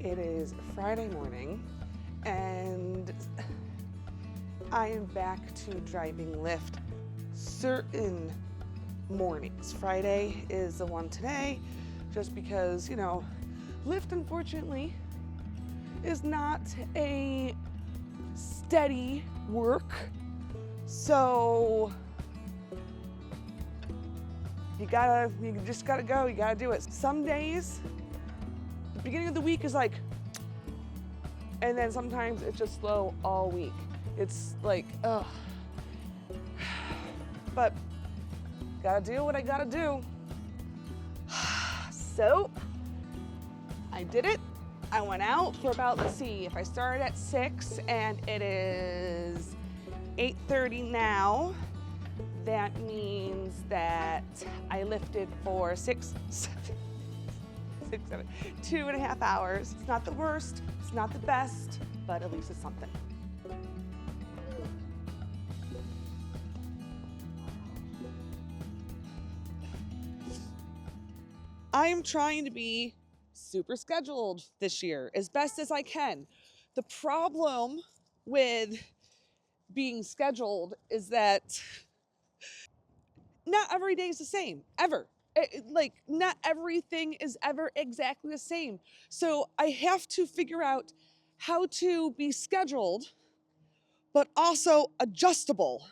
It is Friday morning and I am back to driving Lyft certain mornings. Friday is the one today, just because, Lyft unfortunately is not a steady work. So you just gotta go, you gotta do it. Some days, the beginning of the week is like, and then sometimes it's just slow all week. It's like, ugh. But gotta do what I gotta do. So I did it. I went out for about, let's see, if I started at 6 and it is 8:30 now, that means that I lifted for 2.5 hours. It's not the worst, it's not the best, but at least it's something. I am trying to be super scheduled this year as best as I can. The problem with being scheduled is that not every day is the same, ever. Not everything is ever exactly the same. So I have to figure out how to be scheduled, but also adjustable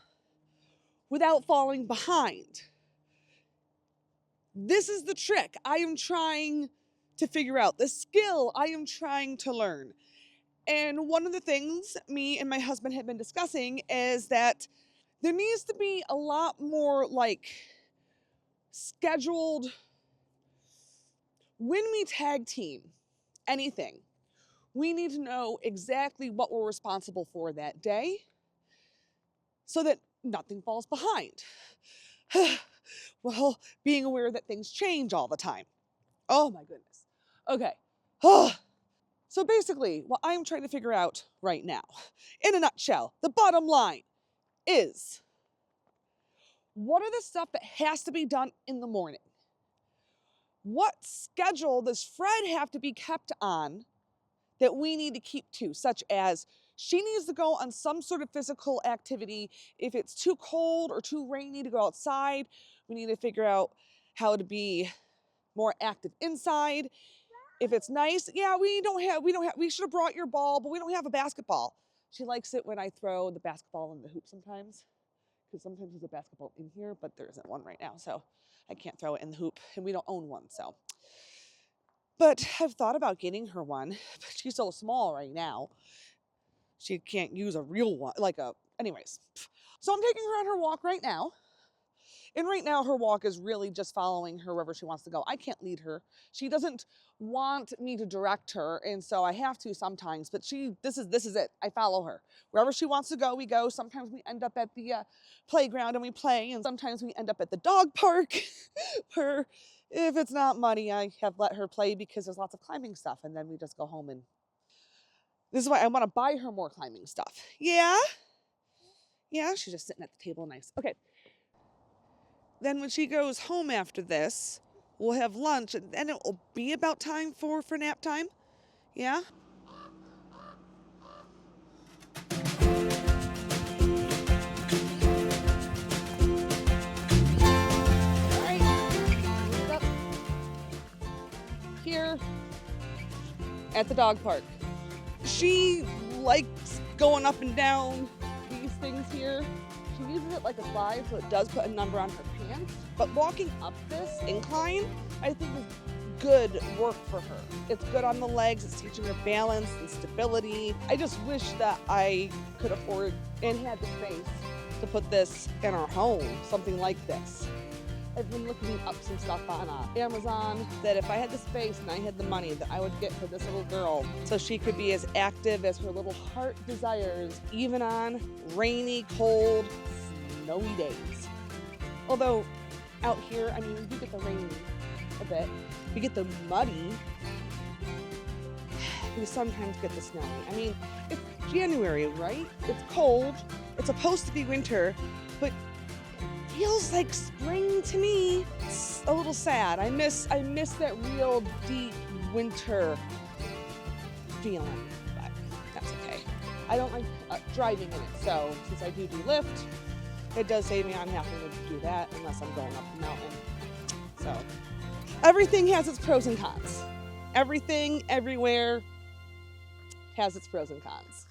without falling behind. This is the trick I am trying to figure out, the skill I am trying to learn. And one of the things me and my husband have been discussing is that there needs to be a lot more scheduled. When we tag team anything, we need to know exactly what we're responsible for that day so that nothing falls behind. Well, being aware that things change all the time. Oh my goodness. Okay. So basically, what I'm trying to figure out right now, in a nutshell, the bottom line is, what are the stuff that has to be done in the morning? What schedule does Fred have to be kept on that we need to keep to, such as she needs to go on some sort of physical activity. If it's too cold or too rainy to go outside, we need to figure out how to be more active inside. If it's nice, we should have brought your ball, but we don't have a basketball. She likes it when I throw the basketball in the hoop sometimes, because sometimes there's a basketball in here, but there isn't one right now, so I can't throw it in the hoop, and we don't own one, so. But I've thought about getting her one, but she's so small right now. She can't use a real one, anyways. So I'm taking her on her walk right now. And right now her walk is really just following her wherever she wants to go. I can't lead her. She doesn't want me to direct her, and so I have to sometimes, but this is it. I follow her. Wherever she wants to go, we go. Sometimes we end up at the playground and we play, and sometimes we end up at the dog park where if it's not muddy, I have let her play because there's lots of climbing stuff, and then we just go home. And this is why I want to buy her more climbing stuff. Yeah, she's just sitting at the table, nice. Okay. Then when she goes home after this, we'll have lunch, and then it will be about time for nap time. Yeah? All right. Up here at the dog park. She likes going up and down these things here. She uses it like a slide, so it does put a number on her pants. But walking up this incline, I think is good work for her. It's good on the legs, it's teaching her balance and stability. I just wish that I could afford and had the space to put this in our home, something like this. I've been looking up some stuff on Amazon that if I had the space and I had the money, that I would get for this little girl so she could be as active as her little heart desires, even on rainy, cold, snowy days. Although out here, we get the rain a bit, we get the muddy, we sometimes get the snowy. It's January, right? It's cold, it's supposed to be winter, but feels like spring to me. It's a little sad. I miss that real deep winter feeling, but that's okay. I don't like driving in it, so since I do Lyft, it does save me. I'm having to do that unless I'm going up the mountain. So everything has its pros and cons. Everything, everywhere has its pros and cons.